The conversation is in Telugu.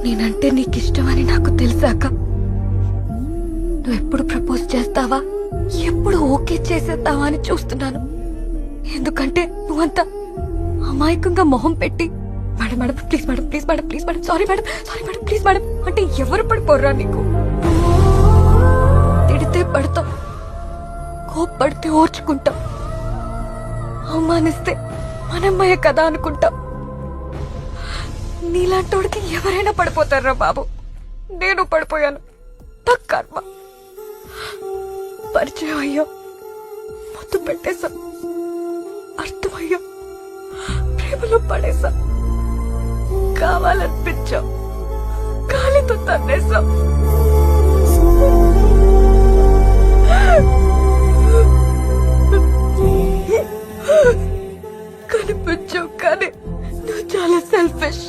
నేనంటే నీకిష్టమని నాకు తెలిసాక నువ్వు ఎప్పుడు ప్రపోజ్ చేస్తావా, ఎప్పుడు ఓకే చేసేస్తావా అని చూస్తున్నాను. ఎందుకంటే నువ్వంతా అమాయకంగా మొహం పెట్టి madam madam please madam please madam please madam sorry madam please madam అంటే ఎవరు పడిపోర్రా నీకు? తిడితే పడతాం, కోప్పడితే ఓర్చుకుంటాం, అవమానిస్తే మనమ్మయ్య కదా అనుకుంటాం. నీలాంటోడికి ఎవరైనా పడిపోతారా బాబు? నేను పడిపోయాను. నా కర్మ. పరిచయం అయ్యో, ముద్దు పెట్టేశా, అర్థమయ్యో, ప్రేమలో పడేశా, కావాలనిపించాం, గాలితో తన్నేశాం. కనిపించావు కానీ నువ్వు చాలా సెల్ఫిష్.